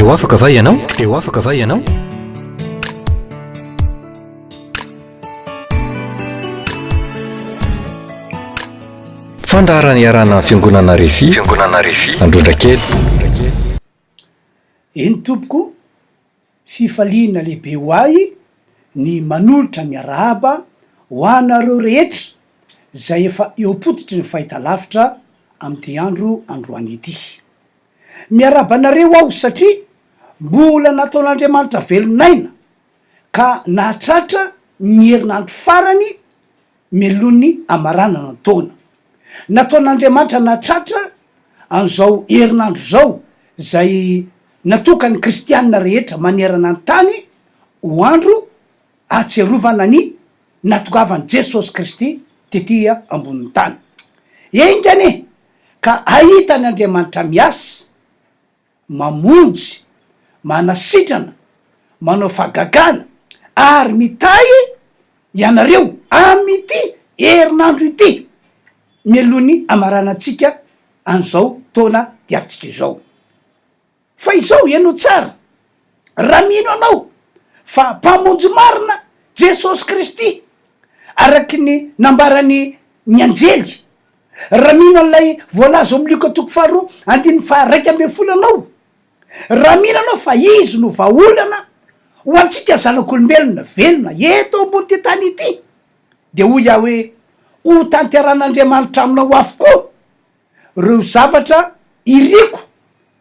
eo afaka va ianao eo afaka va ianao fandarany iarana fiangonana refi androndrakely eny tompoko fifaliana lehibe ho ay ny manolotra miarahaba ho anareo rehetra zay efa eopototry ny fahita lavitra am'ty androany ity miarabanareo aho satria mbola nataon'andriamanitra velonaina ka nahatratra ny herinandro farany melony amarana na taona nataon'andriamanitra nahatratra an'izao herinandro zao zay natokany kristianina rehetra manerana ny tany ho andro atserovana ny natokavany jesosy kristy tetia ambonin'ny tany engany ka ahitany andriamanitra miasa mamonjy manasitrana manao fagagana ary mitay ianareo amity herinandro ity mielony amaranantsika an'izao taona diavitsika izao fa izao ianao tsara raha mino anao fa mpamonjy marina jesosy kristy araky ny nambarany ny anjely raha mino an'lay voalaza amilioka toko faharoa andiny fa raiky ambe folo anao raha mino anao fa izy no vaolana ho antsika zanak'olombelona velona eto ambony ty tany ity de hoy iaho hoe ho tanteran'andriamanitra aminao avokoa reo zavatra iriko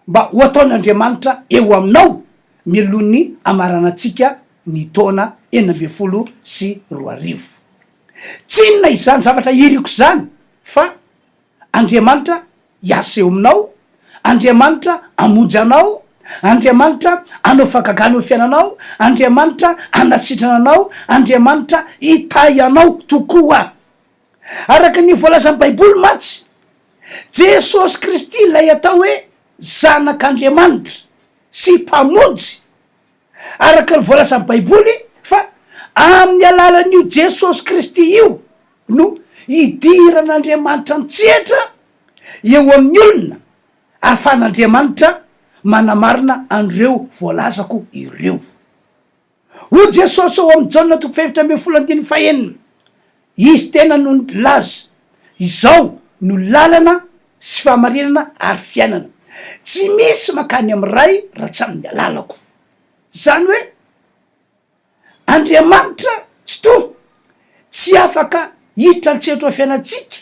mba ho ataon'andriamanitra eo aminao milony amaranantsika ny taona 2024 tsy inona izany zavatra iriko zany fa andriamanitra iasa eo aminao andriamanitra amonjy anao andriamanitra anao fagagana o fiainanao andriamanitra anasitrana anao andriamanitra itay anao tokoa araky ny voalazan'ny baiboly matsy jesosy kristy lay atao hoe zanak'andriamanitra sy mpamonjy araky ny voalazan'ny baiboly fa amin'ny alalan'io jesosy kristy io no idiran'andriamanitra ntsehatra eo amin'ny olona ahafan'andriamanitra manamarina an'ireo voalazako ireo ho jesosy ao amin'ny jaona toko 7:15 izy tena no laza izao no lalana sy fahamarinana ary fiainana tsy misy makany amy ray raha tsy amin'ny alalako zany hoe andriamanitra tsy to tsy afaka hiditra antsehatro a fiainatsika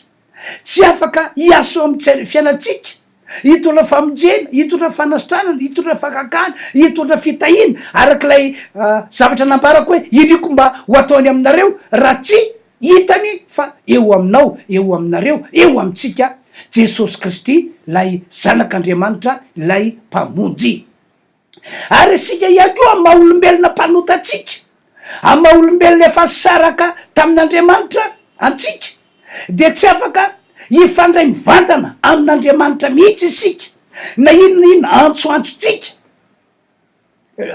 tsy afaka hiaso amy fiainatsika hitondra famonjena hitondra fanasitranana hitondra fagagana hitondra fitahina arak'ilay zavatra nambarako hoe iriko mba ho ataony aminareo raha tsy hitany fa eo aminao eo aminareo eo amitsika jesosy kristy lay zanak'andriamanitra lay mpamonjy ary sika iako amy maha olombelona mpanotatsika amy maha olombelona efa saraka tamin'andriamanitra antsika de tsy afaka ifandray mivantana amin'andriamanitra mihitsy isika na inona antsoantsontsika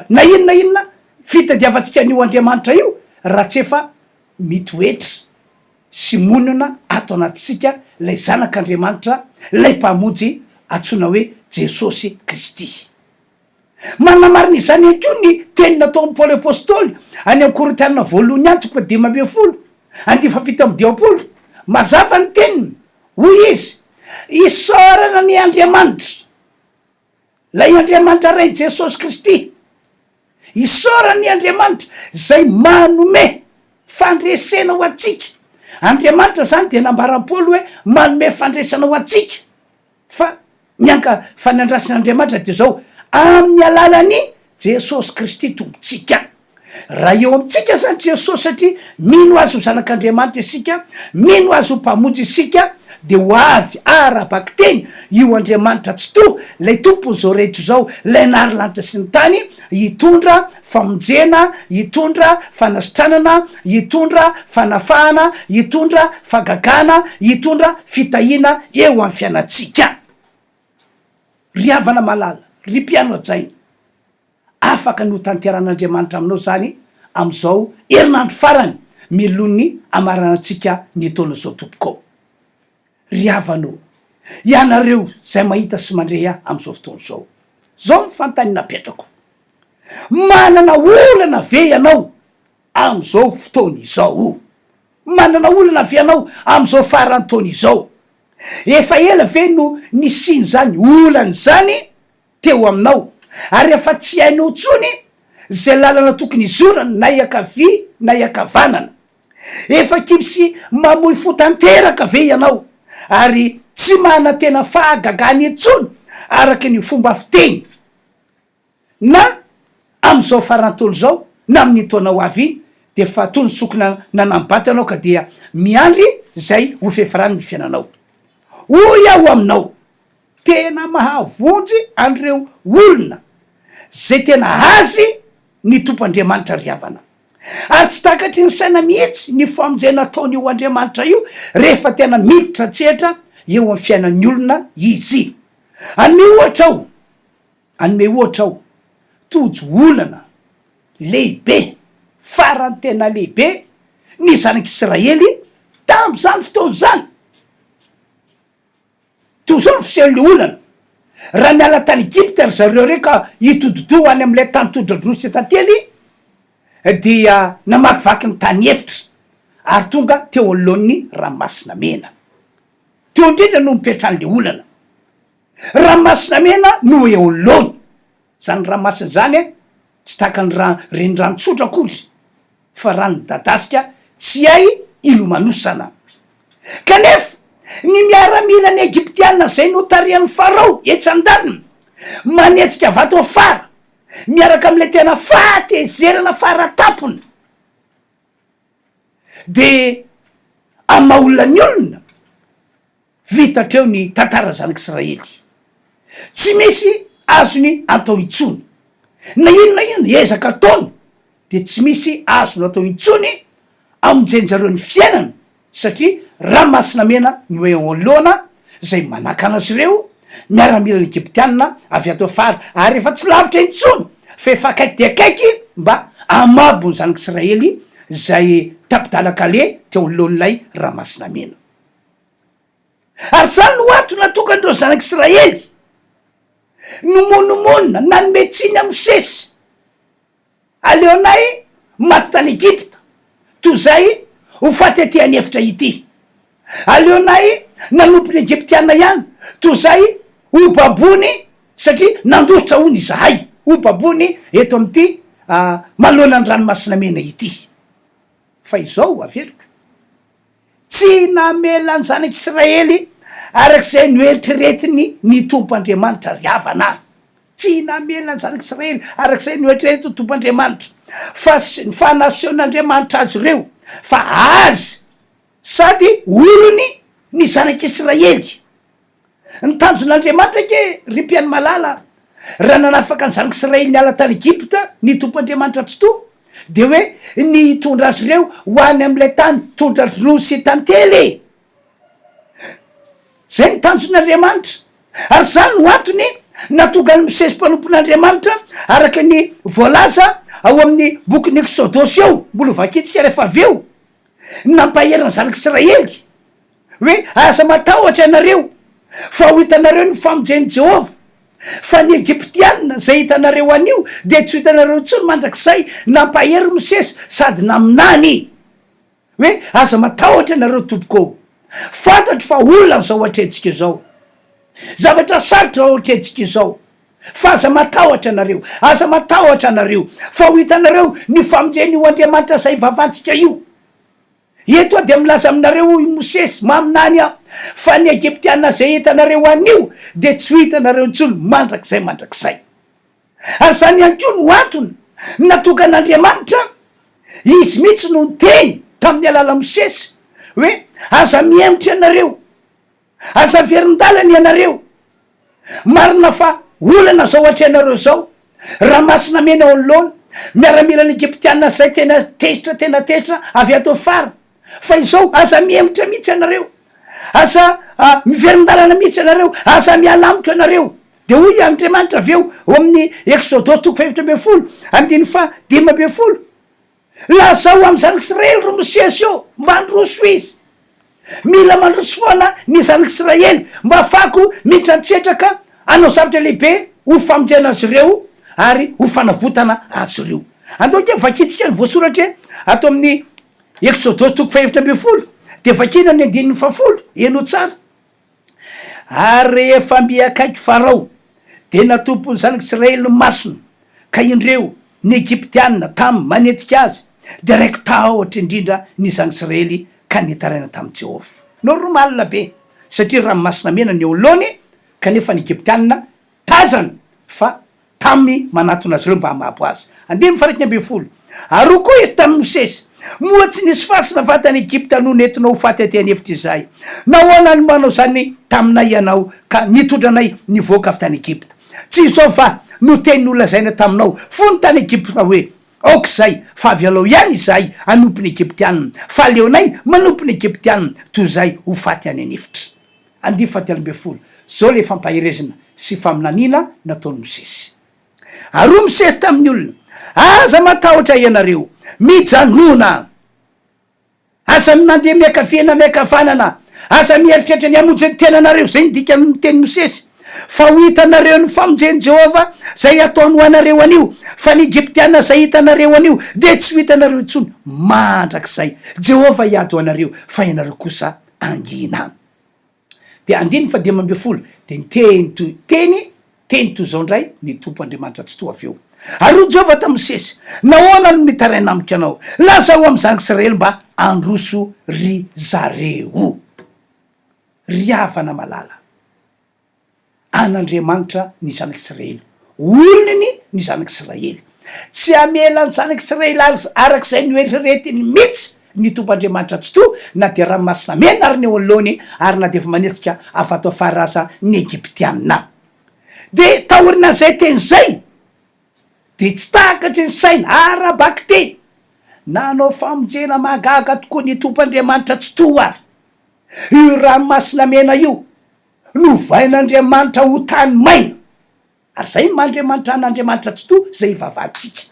na inona fitadiavatsika an'io andriamanitra io raha tsy efa mitoetra sy monina ato anatisika lay zanak'andriamanitra lay mpamonjy atsona hoe jesosy kristy manamarina izany akio ny tenina ataon'ny paoly apôstôly any am korintianina voalohany any toko 10 andy fafito amy 10 mazava ny teniny hoy izy isaorana ny andriamanitra lay andriamanitra ray jesosy kristy isaorana ny andriamanitra zay manome fandresena ho atsika andriamanitra zany de nambaram-polo hoe manome fandresana ho atsika fa mianka fanandrasin'andriamanitra de zao amin'ny alalany jesosy kristy tombotsika raha eo amitsika zany jesosy satria mino azy ho zanak'andriamanitra isika mino azy ho mpamonjy isika de ho avy arabaky teny io andriamanitra tsy to lay tompony zao rehetra zao lay nary lanitra sy ny tany hitondra famonjena hitondra fanasitranana hitondra fanafahana hitondra fagagana hitondra fitahina eo amin'ny fiainatsika ry havana malala ry mpiano ajaina afaka no tanteran'andriamanitra aminao zany am'izao herinandro farany milony amaranantsika ny taona zao tompoko ry havanao ianareo zay mahita sy mandreha am'izao fotoana zao zao mifantany napetrako, manana olana ve ianao am'izao fotoana izao, manana olana ve ianao am'izao farany taona izao, efa ela ve no nisiny zany olany zany teo aminao, ary efa tsy hainao tsony zay lalana tokony izorana na iakavia na iakavanana, efa kibsy mamoy fotanteraka ve ianao, ary tsy mana tena fahagagany etsony araky ny fomba fiteny na am'izao farantolo zao na amin'ny taonao avy iny, de fa tony sokona nanambaty anao ka dia miandry zay ho fefirany ny fiainanao. Hoy aho aminao, tena mahavonjy an'ireo olona zay tena azy ny tompoandriamanitra riavana, ary tsy takatry ny saina mihitsy ny famonjena ataony io Andriamanitra io rehefa tena miditra tsetra eo amin'ny fiainan'ny olona izy. Anome ohatra ao tojo olana lehibe, farany tena lehibe ny zanak'Israely tam'zany fotoana zany. To zao ny fisehoan'le olana, raha niala tany Egypte ry zareo reka hitododo any am'ilay tany tondradrosy tantely, dia namakivaky ny tany efitra ary tonga teo anoloan'ny ranomasina mena. Teo indrindra no mipetran'le olana, ranomasina mena no eo anoloany. Zany ranomasina zany tsy takany renirano-tsotra akory, fa rano midadasika tsy hay ilomanosana. Kanefa ny miaramila ny Egyptiana zay no tarian'ny Farao etsy an-daniny manetsika vato afara miaraka am'le tena fahatezerana faratapony, de amaolona ny olona vitatreo ny tantara zanak'Israely. Tsy misy azony atao intsony na inona ezaka ataony, de tsy misy azony atao intsony amonjenjareo ny fiainana, satria ranomasina mena no eo anoloana zay manaka anazy ireo miaramila ny Egyptiana avy ato afara, ary efa tsy lavitra intsony fa efa akaiky de akaiky mba amabo ny zanak'Israely zay tapidalakale teo anoloan'ilay ranomasina mena. Ary zany no ato natokandreo zanak'Israely nomonomonina nanome tsiny Mosesy, aleonay maty tany Egypta toy zay ho faty aty any efitra ity, aleonay nanompony Egyptiana ihany toy zay ho babony satria nandositra hony izahay, ho babony eto am'ty manoloana ny ranomasina mena ity. Fa izao averiko, tsy namela ny zanak'Israely arak'izay noeritreretiny ny tompoandriamanitra riavana, tsy namela ny zanak'Israely arak'izay noeritreretiny tompoandriamanitra, fa nasehoan'Andriamanitra azy ireo fa azy sady olony ny zanak'Israely. Ny tanjon'Andriamanitra ke ry mpiany malala, raha nanafaka ny zanak'Israely niala tany Egypta ny tompoandriamanitra totoa, de hoe nitondra azy ireo ho any am'ilay tany tondradrosy tantely. Zay ny tanjon'Andriamanitra, ary zany no antony natonga ny Mosesy mpanompon'Andriamanitra araka ny voalaza ao amin'ny bokin'ny Exodosy eo, mbola vakitsika rehefa avy eo, nampaheriny zanak'Israely hoe aza matahotra ianareo fa ho hitanareo ny famonjen'i Jehova, fa ny Egyptiana zay hitanareo anio de tsy hitanareo tsony mandrakizay. Nampahery Mosesy sady naminany hoe aza matahotra ianareo tompoko, fantatro fa olona zao atretsika zao, zavatra sarotra atretsika izao, fa aza matahotra anareo, aza matahotra anareo fa ho hitanareo ny famonjeny io Andriamanitra zay vavantsika io. Eto de milaza aminareo i Mosesy maminany fa ny Egyptiana zay hitanareo anio de tsy ho hitanareo intsony mandrakizay. Ary zany ihany koa no antony natonga an'Andriamanitra izy mihitsy no teny tamin'ny alala Mosesy hoe aza miemitra ianareo, aza verin-dalana ianareo, marina fa olana zao atreanareo zao, ranomasina mena ao anoloana, miaramila ny Egyptiana zay tena tezitra avy ato afara, fa izao aza miemitra mihitsy ianareo, aza miverin-dalana mihitsy ianareo, aza mialamiko ianareo. De hoy Andriamanitra avy eo amin'ny Exodosy 17:5-15, lazao amy zanak'Israely ro Mosesy io mba handroso izy, mila mandroso foana ny zanak'Israely mba afako mitranitsetraka anao zavatra lehibe ho famonjena azy ireo ary ho fanavotana azy ireo. Andao ke vakitsika ny voasoratra hoe ato amin'ny Exodosy 4:20 de vakina ny 10:10 eno tsara. Ary rehefa miakaiky Farao de natompony zanaky Israely no masony ka indreo ny Egyptianina tamy manetsika azy de raiky tahotra indrindra ny zany Israely ka nitaraina tamy Jehovah. Normalina be satria ranomasina mena ny eo alohany kanefa ny Egyptianina tazana fa tamy manatona azy ireo mba hamapo azy. 10:20 ary koa izy tamy Mosesy moa tsy nisy fasina vatany Egypta no nentinao ho faty aty an'efitra izay. Nahoana ny manao zany taminay ianao ka nitondranay nivoaka avy tany Egypta. Tsy izao fa no teny nolazaina taminao fony tany Egypta hoe aoka zay fa avy alao ihany izay anompiny Egyptianina fa leonay manompiny Egyptianina toy zay ho faty any an'efitra. 10:20 zao le fampahirezana sy faminanina nataony Mosesy. Ary Mosesy tamin'ny olona aza matahotra ianareo mijanona, aza mandeha miakaviana miakavanana, aza mieritreritra ny hamonjy ny tenanareo. Zay nydika amin'ny teny Mosesy fa ho hitanareo ny famonjeny Jehova zay ataony ho anareo anio, fa ny Egyptiana zay hitanareo anio de tsy ho hitanareo intsony mandrak'izay. Jehova hiady ho anareo fa ianareo kosa angina. De 10:12 de teny toy zao ndray ny tompo Andriamanitra tsy toa avy eo. Ary Jehova ta Mosesy nahoana no mitaraina amiko anao lazao amy zanaky Israely mba androso ry zareo. Ry havana malala an'Andriamanitra ny zanaky Israely, olony ny zanaky Israely, tsy amela ny zanaky Israely arak'izay noeritrretiny mihitsy ny tompo Andriamanitra tsy to na de ranomasina mena ary ny eo alohany ary na de efa manetsika afato afaraza ny Egyptianina. De tahorina zay teny zay de tsy takatry ny saina arabaky teny nanao famonjena magaga tokoa ny tompo Andriamanitra tsy to ary io ranomasina mena io novain'Andriamanitra ho tany maina. Ary zay mandriamanitra an'Andriamanitra tsy to zay ivavahantsika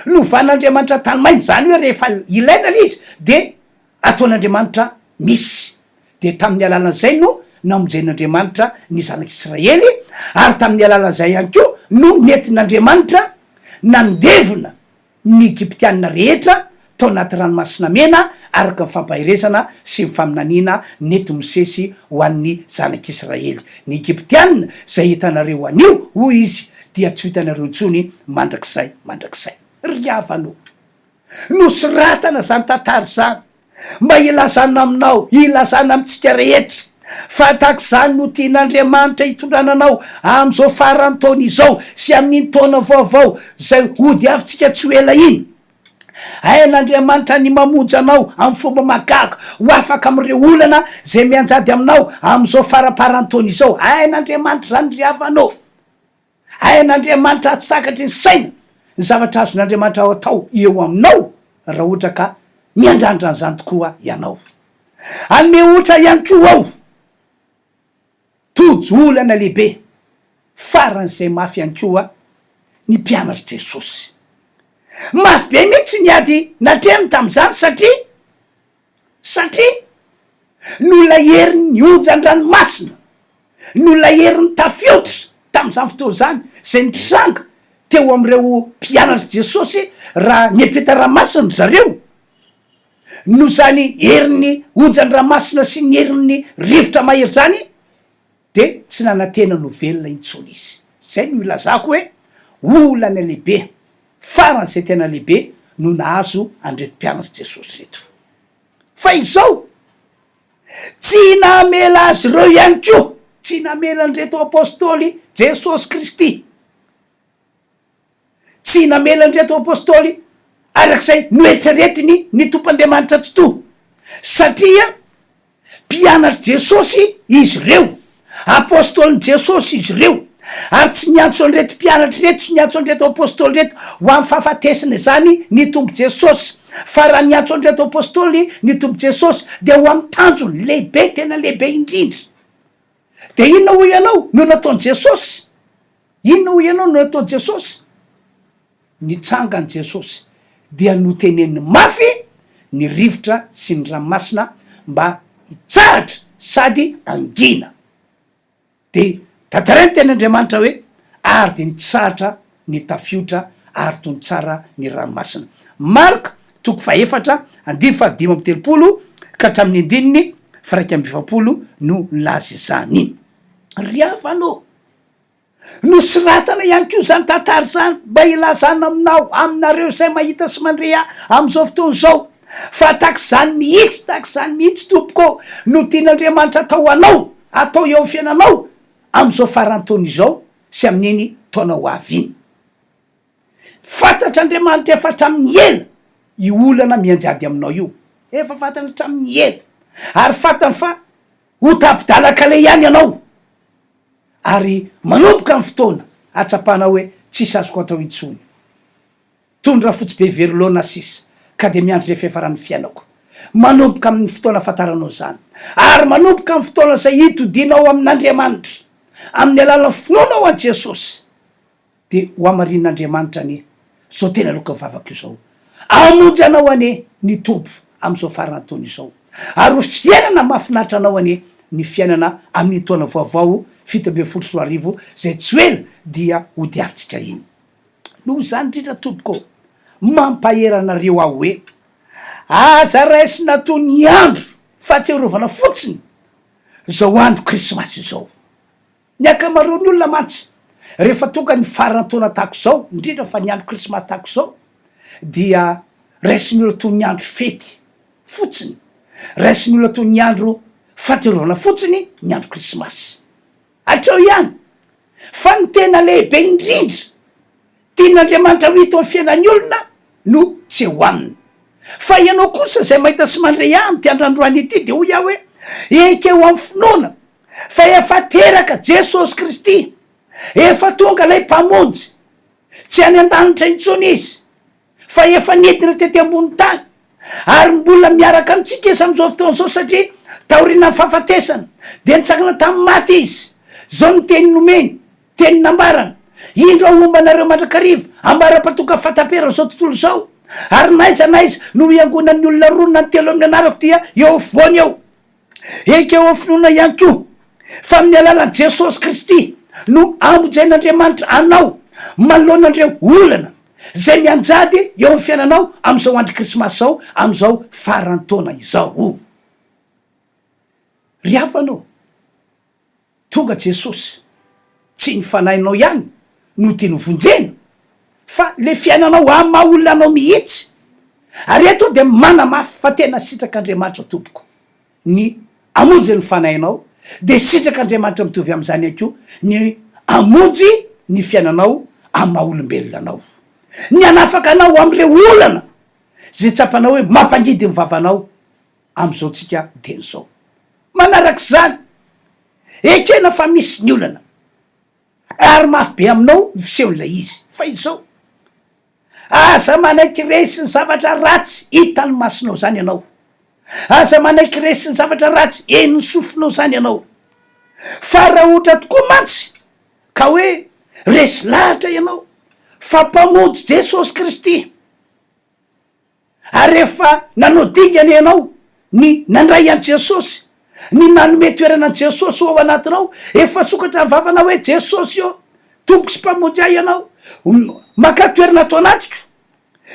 novan'Andriamanitra tany maina zany hoe rehefa ilaina le izy de ataon'Andriamanitra misy. De tamin'ny alalan'izay no namonjen'Andriamanitra ny zanaky Israely ary tamin'ny alalan'izay ihany ko no nentin'Andriamanitra nandevona ny Egyptianina rehetra tao anaty ranomasina mena araka ny fampahirezana sy mifaminanina nety Mosesy ho an'ny zanak'Israely. Ny Egyptianina zay hitanareo anio hoy izy dia tsy hitanareo intsony mandrak'izay. Ry havanao nosoratana zany tantara zany mba ilazana aminao, ilazana amitsika rehetra fa tahaky zany no tian'Andriamanitra hitondrananao am'izao farany taona izao sy amin'iny taona vaovao zay ody avitsika tsy ho ela iny. Hain'Andriamanitra ny mamonjy anao amin'ny fomba magaga ho afaka am'ireo olana zay mianjady aminao am'izao faraparany taona izao. Hain'Andriamanitra zany ry havanao, hain'Andriamanitra tsy takatry ny saina ny zavatra azon'Andriamanitra ao atao eo aminao raha ohatra ka miandrandrany zany tokoa ianao. Anome ohatra ihany ko ao tojo olana lehibe faran'izay mafy ihany koa ny mpianatry Jesosy. Mafy be mihitsy niady natreny tam'izany satria nola heriny onjan-dranomasina, nola heriny tafiotra tam'izany fotoana zany zay nitranga teo am'ireo mpianatry Jesosy raha miampita ranomasina zareo no zany heriny onjan-dranomasina sy ny heriny rivotra mahery zany de tsy nanantena novelona intsony izy. Zay no ilazako hoe olana lehibe faran'izay tena lehibe no nahazo andreto mpianatry Jesosy reto. Fa izao tsy namela azy ireo ihany ko, tsy namela andreto apôstôly Jesosy Kristy, tsy namela andreto apôstôly arak'izay noeritreretiny ny tompo Andriamanitra tsy to satria mpianatry Jesosy izy reo, apôstôly Jesosy izy reo ary tsy niantso an'ireto mpianatry reto, tsy niantso an'ireto apôstôly reto ho amin'ny fahafatesiny zany ny tompo Jesosy fa raha niantso an'ireto apôstôly ny tompo Jesosy de ho amin'ny tanjony lehibe, tena lehibe indrindra. De inona ho ianao no nataony Jesosy? Inona ho ianao no nataony Jesosy? Nitsangany Jesosy dia noteneniny mafy ny rivotra sy ny ranomasina mba hitsahatra sady angina. De tantarainy tenyandriamanitra hoe ary de ny tsara ny tafiotra ary tony tsara ny ranomasina. Marka 2:7-5 ka hatramin'ny andininy 1:20 no laza izany. Ry avanao no siratana ihany ko zany tantara zany mba ilazana aminao aminareo zay mahita sy mandrea am'izao fotoana zao fa taky zany mihitsy tompoko no tian'andriamanitra atao anao atao eo fiainanao am'izao farantaona izao sy amin'iny taonao avy iny. Fantatr'andriamanitra efa hatramin'ny ela i olana mianjady aminao io, efa fantana hatramin'ny ela ary fantany fa ho tapidalaka le ihany ianao ary manomboka amin'ny fotoana atsapana hoe tsisy azoko atao intsony. Tondra fotsy be verolona sisa ka de miandry le fiafarany fiainako manomboka amin'ny fotoana fantaranao zany ary manomboka amin'ny fotoana zay hitodinao amin'Andriamanitra amin'ny alalan'ny finoanao an Jesosy de ho amarin'Andriamanitra ny zao tena loka vavaka io zao amonjy anao ane ny tompo am'izao farantaona izao ary ho fiainana mahafinaritra anao ane ny fiainana amin'ny taona vaovao 7 zay tsy ela dia ho diavitsika iny. Noho zany indrindra tompoko mampaheranareo aho hoe aza raisina toy ny andro fahatsiarovana fotsiny zao andro krismasy zao. Ny akamaroan'ny olona mantsy rehefa tonga ny farantaona tahako zao indrindra fa ny andro krismasy tahako zao dia raisiny olona toy ny andro fety fotsiny, raisiny olona toy ny andro fahatsiarovana fotsiny ny andro krismasy. Atreo ihany fa ny tena lehibe indrindra tian'Andriamanitra ho hita amin'ny fiainan'ny olona no tsy eo aminy. Fa ianao kosa zay mahita sy mandray amty andrandroany ity de ho iaho hoe ekeo amin'ny finoana fa efa teraka Jesosy Kristy, efa tonga lay mpamonjy tsy any an-danitra intsony izy fa efa nidina tety ambony tany ary mbola miaraka amitsika izy am'izao fotoana zao satria taorina ny fahafatesana de nitsakana tamin'ny maty izy. Zao ny teny nomeny teny nambarana indro ahombanareo mandrakariva ambara-patoka fataperana zao tontolo zao ary naiza no iangonan'ny olona ronona ny telo amin'ny anarako dia eo voany eo ekeo amin'ny finoana ihany ko fa amin'ny alalan'i Jesosy Kristy no amonjain'Andriamanitra anao manoloanandreo olana zay mianjady eo amin'ny fiainanao am'izao andro krismasy zao am'izao farantaona izao. Ry avanao tonga Jesosy tsy ny fanahinao ihany no tiany vonjena fa le fiainanao amin'ny maha olona anao mihitsy ary eto de mana mafy fa tena sitrak'Andriamanitra tompoko ny amonjy ny fanahinao de sitrak'Andriamanitra mitovy am'izany ihany ko ny amonjy ny fiainanao amin'ny maha olombelona anao, ny anafaka anao am'ireo olana zay tsapanao hoe mampangidy ny vavanao am'izao tsika teny zao. Manarak'izany ekena fa misy ny olana ary mafy be aminao fiseho'ilay izy fa izao aza manaiky resy ny zavatra ratsy hitany masinao zany ianao, aza manaiky resy ny zavatra ratsy eny sofinao zany ianao fa raha ohatra tokoa mantsy ka hoe resy lahatra ianao fa mpamonjy Jesosy Kristy ary rehefa nanao dingana ianao ny nandray an Jesosy ny manome toerana an Jesosy ao anatinao efa sokatra vavana hoe Jesosy io tompoko sy mpamonjy ahy ianao maka toerana atao anatiko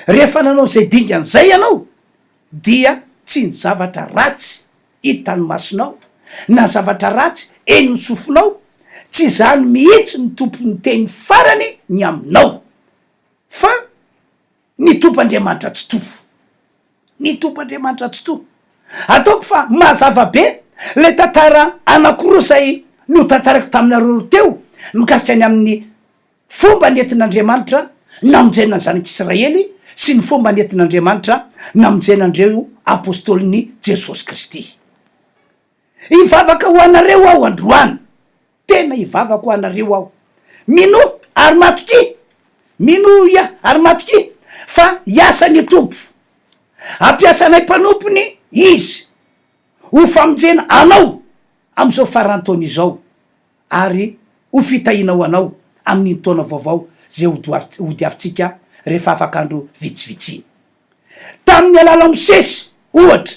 rehefa nanao zay dingana zay ianao dia tsy ny zavatra ratsy hitany masinao na zavatra ratsy eny ny sofinao tsy zany mihitsy ny tompony teny farany ny aminao fa ny tompandriamanitra tsy tofo, ny tompandriamanitra tsy tofo. Ataoko fa mazava be le tantara anakiroa zay no tantarako taminareo teo mikasika ny amin'ny fomba nentin'Andriamanitra namonjena ny zanak'Israely sy ny fomba nentin'Andriamanitra namonjenandreo apôstôlin'ny Jesosy Kristy. Ivavaka ho anareo aho androany, tena ivavaka ho anareo aho mino ary matoky, mino ia ary matoky fa hiasa ny tompo ampiasanay mpanompony izy ho famonjena anao am'izao farantaona izao ary ho fitahinao anao amin'ny taona vaovao zay ho diavitsika rehefa afak'andro vitsivitsiny. Tamin'ny alala Mosesy ohatra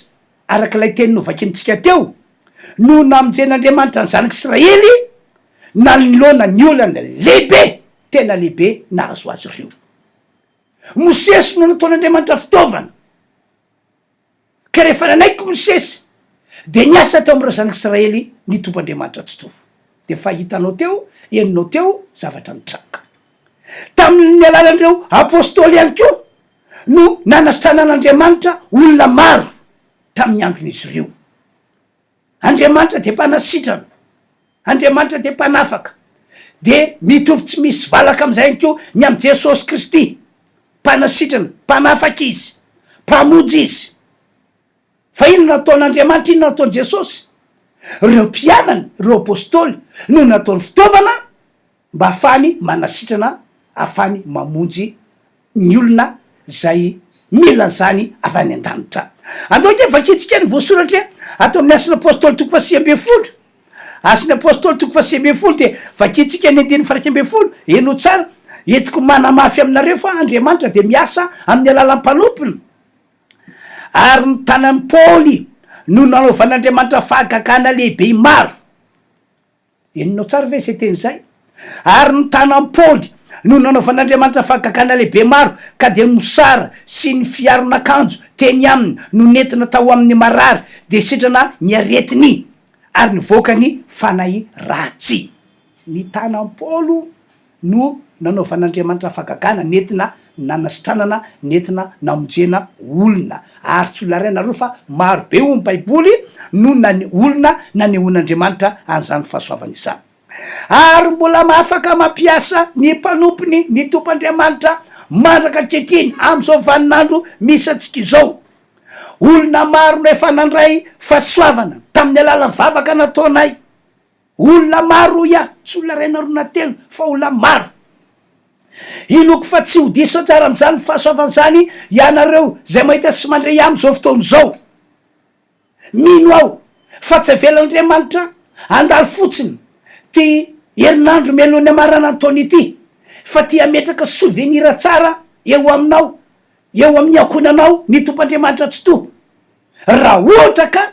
arak'ilay teny novakintsika teo no namonjen'Andriamanitra ny zanak'Israely nanolona ny olana lehibe tena lehibe nahazo azy reo. Mosesy no nataon'Andriamanitra fitaovana ka rehefa nanaiky Mosesy de niasa tao am'ireo zanak'Israely ny tompandriamanitra tsy tovo. De fahitanao teo, eninao teo zavatra mitranga tamin'ny alalan'ireo apôstôly ihany koa no nanasitranan'Andriamanitra olona maro tamin'ny andron'izy ireo. Andriamanitra de mpanasitrana, Andriamanitra de mpanafaka, de mitovy tsy misy valaka am'izay ihany koa ny am' Jesosy Kristy, mpanasitrana, mpanafaka izy, mpamonjy izy. Fa ino nataon'Andriamanitra, ino nataon'i Jesosy? Reo mpianany, reo apôstôly no nataony fitaovana mba ahafany manasitrana, ahafany mamonjy ny olona zay mila zany avy any an-danitra. Andao ke vakitsika ny voasoratra atao amin'ny asin'ny apôstôly toko faha 8 asin'ny apôstôly toko faha 8 de vakitsika ny 9 eno tsara etiko manamafy aminareo fa Andriamanitra de miasa amin'ny alalan'ny mpanompony. Ary ny tanan'ny Paoly no nanaovan'Andriamanitra fahagagana lehibe maro. Eninao tsara ve zay teny zay? Ary ny tanan'ny Paoly no nanaovan'Andriamanitra fahagagana lehibe maro ka de mosara sy ny fiaron'akanjo teny aminy no nentina tao amin'ny marary de sitrana ny aretiny ary nivoakany fanahy ratsy. Ny tanan'ny Paoly no nanaovan'Andriamanitra fahagagana nentina nanasitranana, nentina namonjena olona. Ary tsy olarainareo fa maro be o ny baiboly no olona nanehoan'Andriamanitra an'izany fahasoavana izany. Ary mbola mahafaka mampiasa ny mpanompony, ny tompandriamanitra mandraka ankehitriny am'izao vaninandro misy antsika izao. Olona maro no efa nandray fahasoavana tamin'ny alalan'ny vavaka nataonay. Olona maro ia, tsy olona ray na roa na telo fa olona maro. Inoko fa tsy ho diso tsara am'izany fahasoavana zany ianareo zay mahita sy mandray am'izao fotoana izao. Mino aho fa tsy avelan'Andriamanitra andalo fotsiny ty herinandro mialohan'ny amarana taona ity fa ty ametraka souvenir tsara eo aminao, eo amin'ny akonanao ny tompandriamanitra tsy to. Raha ohatra ka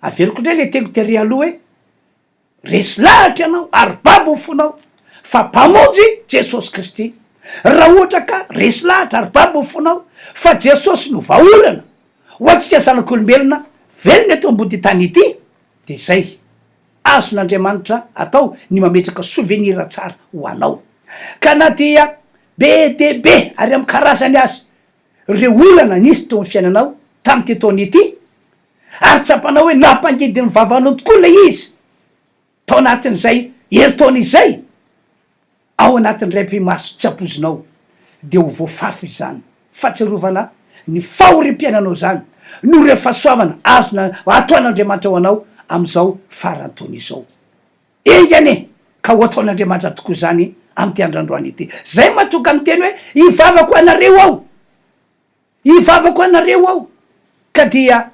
averiko indray le teko tery aloha hoe resy lahatra ianao ary babo fonao fa mpamonjy Jesosy Kristy. Raha ohatra ka resy lahatra ary babo fonao fa Jesosy no vahaolana ho antsika zanak'olombelona velona eto ambody tany ity, de zay azon'Andriamanitra atao ny mametraka souvenir tsara ho anao. Ka na dia be de be ary amin'ny karazany azy reo olana nisy tao amin'ny fiainanao tamin'ity taona ity ary tsapanao hoe nampangidy ny vavanao tokoa le izy tao anatin'izay heritaona izay ao anatin'ny ray mpimaso tsy apozinao de ho voafafy izany fahatsiarovana ny fahorim-piainanao zany no reo fahasoavana azona ataon'Andriamanitra ho anao am'izao farantaona izao. Engane ka ho ataon'Andriamanitra tokoa zany am'ty androandroany ity. Zay mahatonga miteny hoe ivavako anareo aho, ivavako anareo aho, ka dia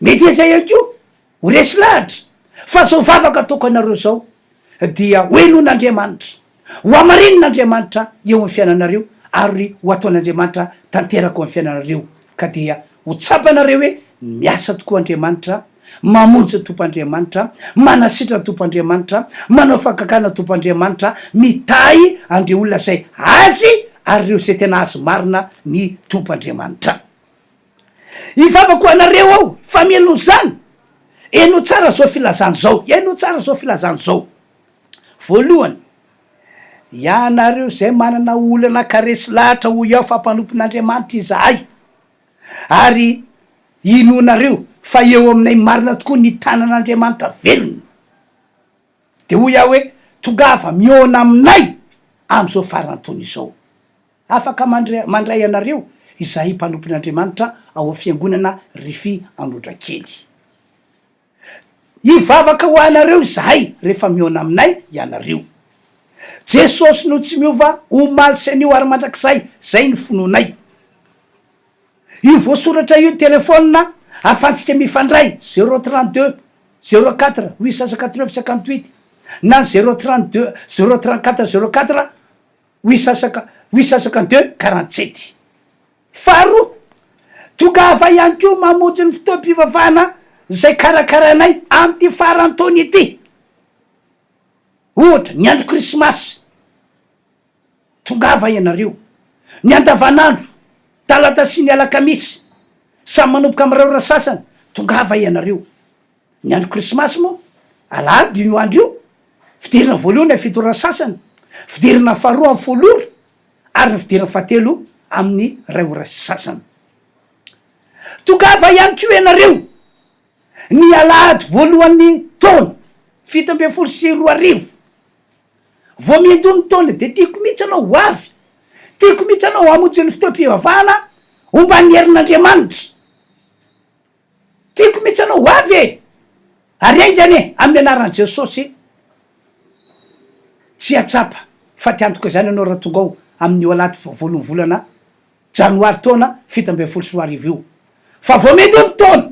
mety zay ihany koa ho resy lahatra fa zao vavaka ataoko anareo zao dia hoenon'Andriamanitra, ho amarin'Andriamanitra eo amin'ny fiainanareo ary ho ataon'Andriamanitra tanteraka amin'ny fiainanareo ka dia ho tsapanareo hoe miasa tokoa Andriamanitra, mamonjy tompandriamanitra, manasitra tompandriamanitra, manao fahagagana tompandriamanitra, mitahy andre olona zay azy ary reo zay tena azy marina ny tompandriamanitra. Ivavako anareo aho fa mieno zany, eno tsara zao filazany zao, eno tsara zao filazany zao. Voalohany, ianareo zay manana olana karesy lahatra ho iaho fa mpanompon'Andriamanitra izahay ary inonareo fa eo aminay marina tokoa ny tanan'Andriamanitra velona de ho iaho hoe tongava miona aminay am'izao farantaona izao. Afaka mandray anareo izahay mpanompon'Andriamanitra ao amin'ny fiangonana Rify Androdrakely. Ivavaka ho anareo izahay rehefa miona aminay ianareo. Jesosy no tsy miova omaly sy anio ary mandrakizay, zay ny finoanay. Io voasoratra io telefônina ahafahantsika mifandray 032 04 889 58 na 032 034 04 852 47. Faharoa, tongava ihany koa mamonjy ny fotoam-pivavahana zay karakaranay am'ty farantaona ity. ohatra ny andro krismasy tongava ianareo, ny andavanandro talata sy ny alakamisy samy manomboka am'ireo ra sasany tongava ianareo. Ny andro krismasy moa alahady io andro io fidirina voalohany fito ra sasany, fidirina faharoa amin'ny folo ora ary ny fidirina fahatelo amin'ny ray ora sasany. Tongava ihany ko ianareo ny alahady voalohan'ny taona 17 vao miandony taona de tiako mihitsy anao ho avy, tiako mihitsy anao hamonjy ny fitoam-pivavahana omban'ny herin'Andriamanitra, tiako mihitsy anao ho avy e, ary aingany e amin'ny anaran'i Jesosy tsy atsapa fa tiantoka zany anao raha tonga ao amin'ny alahady voalohany volana janoary taona 17 io. Fa vao miandony taona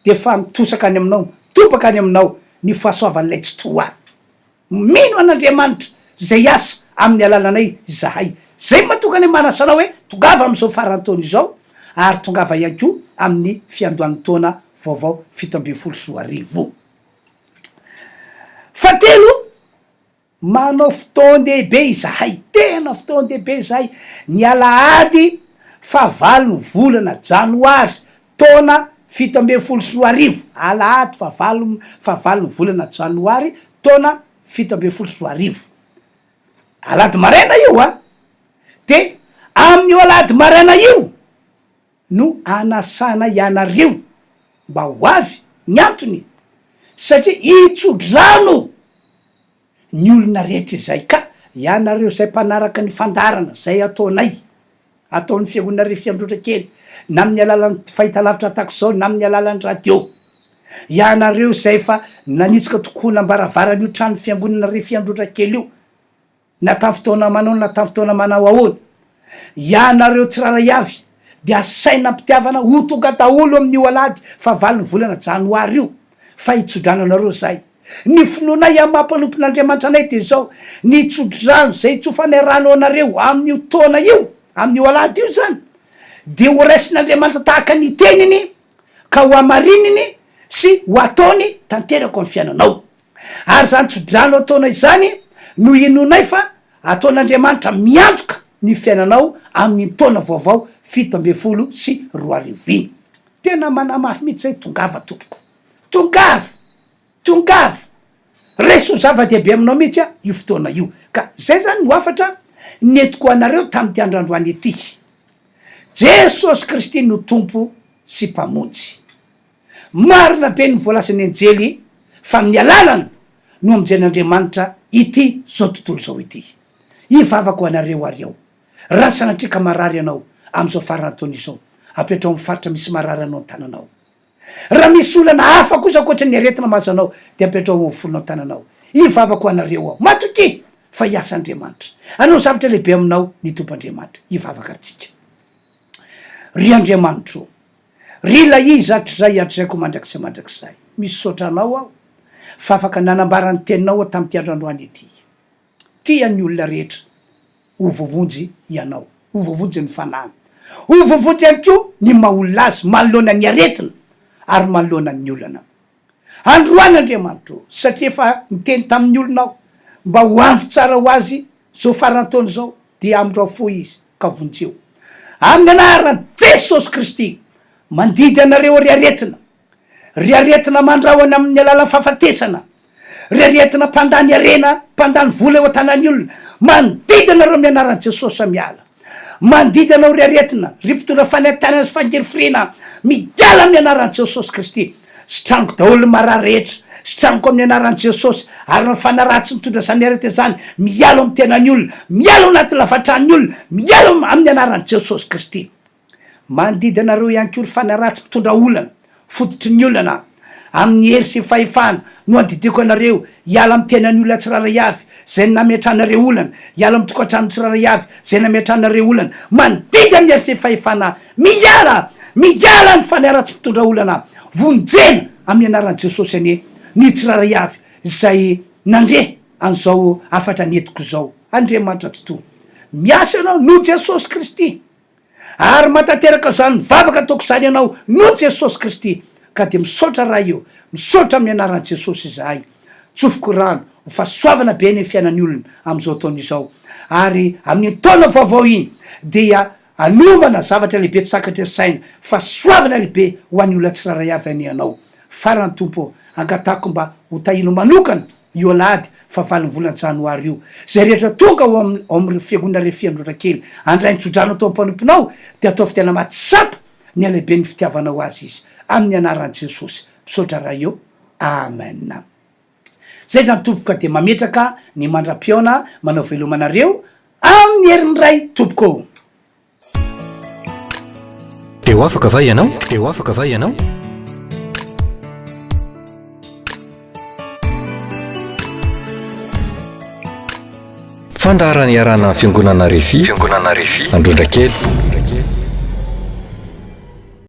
de fa mitosaka any aminao, topaka any aminao ny fahasoavan'ilay tsy toany. Mino an'Andriamanitra zay asa amin'ny alalanay zahay, zay matokany manasanao hoe tongava am'izao farantaona izao ary tongava ihany ko amin'ny fiandohan'ny taona vaovao 17 Fahatelo, manao fotoan-dehibe izahay, tena fotoan-dehibe izahay ny alahady fahavalo volana janoary taona 17 alahady fahavalo volana janoary taona 17 alahady maraina io a, de amin'io alahady maraina io no anasana ianareo mba ho avy. Ny antony satria itsodrano ny olona rehetra izay, ka ianareo zay mpanaraka ny fandarana zay ataonay, ataon'ny fiangonana fiandrotra kely na amin'ny alalan'ny fahitalavitra atako zao na amin'ny alalan'ny radio, ianareo zay fa nanitsika tokoa nambaravaran'io trano fiangonana fiandrotra kely io na tamin'ny fotoana manao na tamin'ny fotoana manao ahoana, ianareo tsiraray avy de asaina mpitiavana ho tonga daholo amin'io alahady fahavalo volana janoary io fa itsodrano anareo zay. Ny finoanay amin'ny mampanompon'Andriamanitra anay de zao ny itsodrano zay tsofanay rano anareo amin'io taona io, amin'io alahady io zany, de ho raisin'Andriamanitra tahaka ny teniny ka ho amarininy sy ho ataony tanteraka amin'ny fiainanao. Ary zany tsodrano ataonay zany no inonay fa ataon'Andriamanitra miantoka ny fiainanao amin'ny taona vaovao 17 Tena manamafy mihitsy zay tongava tompoko, tongava reso zava-dehibe aminao mihitsy a io fotoana io. Ka zay zany no afatra netiko anareo tamin'ity androandroany ity. Jesosy Kristy no tompo sy mpamonjy. Marina be ny voalasan'ny anjely fa amin'ny alalana no amonjen'Andriamanitra ity zao tontolo zao ity. Ivavako anareo ary ao, raha sanatrika marary anao am'izao farantaona izao, apetrao amin'ny faritra misy marary anao an-tananao. Raha misy olana hafa kosa ankoatra ny aretina mahazo anao de apetrao amin'ny folonao an-tananao. Ivavako anareo ao, matoky fa hiasa Andriamanitra, anao zavatra lehibe aminao ny tomp'Andriamanitra. Ivavaka aritsika. Ry Andriamanitro, ry la izy hatrizay hatrizayko mandrakizay misy saotra anao aho fa afaka nanambarany teninao tamin'ity androandroany ity. Tia ny olona rehetra ho vovonjy ianao, ho vovonjy ny fanahy, ho vovonjy ihany ko ny maha-olona azy manoloana ny aretina ary manoloana ny olana. Androany Andriamanitro, satria efa miteny tamin'ny olonao mba ho andro tsara ho azy zao farantaona zao dia amindrao fo izy ka vonjeo amin'ny anaran'i Jesosy Kristy. Mandidy anareo ry aretina mandrahoana amin'ny alalan'ny fahafatesana, ry aretina mpandany arena, mpandany vola eo an-tanan'ny olona, mandidy anareo amin'ny anaran'i Jesosy miala. Mandidy anao ry aretina, ry mpitondra fanentanana sy fangerifirina, miala amin'ny anaran'i Jesosy Kristy. Sitraniko daholo marary rehetra, sitraniko amin'ny anaran'i Jesosy, ary ny fanaratsy mitondra zany aretina zany miala amin'ny tenan'ny olona, miala anaty lavatran'ny olona, miala amin'ny anaran'i Jesosy Kristy. Mandidy anareo ihany ko ry fanaratsy mitondra olana, fototry ny olana amin'ny hery sy fahefana no andidiko anareo hiala amin'ny tenan'ny olona tsiraray avy zay nametranareo olana, hiala amin'ny tokantrano tsiraray avy zay nametranareo olana. Mandidy amin'ny hery sy fahefana, miala ny fanaratsy mitondra olana, vonjena amin'ny anaran'i Jesosy ane ny tsiraray avy zay nandre an'izao afatra netiko zao. Andriamanitra tontolo, miasa anao no Jesosy Kristy, ary matateraka zany mivavaka ataoko zany ianao no Jesosy Kristy. Ka de misaotra raha io, misaotra amin'ny anaran'i Jesosy izahay. Tsofoko rano fahasoavana be ny fiainany olona am'izao taona izao. Ary amin'ny taona vaovao iny dia anovana zavatra lehibe tsy sakatra saina, fahasoavana lehibe ho an'ny olona tsiraray avy any anao. Farany tompo angatako mba ho tahino manokana io alahady fa 8 volana janoary io, zay rehetra tonga ao amin'ny fiangonana Refiandrora kely andray nitsodrano atao mpanomponao de atao fitena matsapa ny alehibe ny fitiavanao azy izy amin'ny anaran'i Jesosy. Misaotra raha eo. Amen. Zay zany tompoka de mametraka ny mandram-piona manao velomanareo amin'ny herin'ny ray tompoko. Teo afaka va ianao? Teo afaka va ianao? Fandaharana iarana fiangonana Refi, Androndrakely.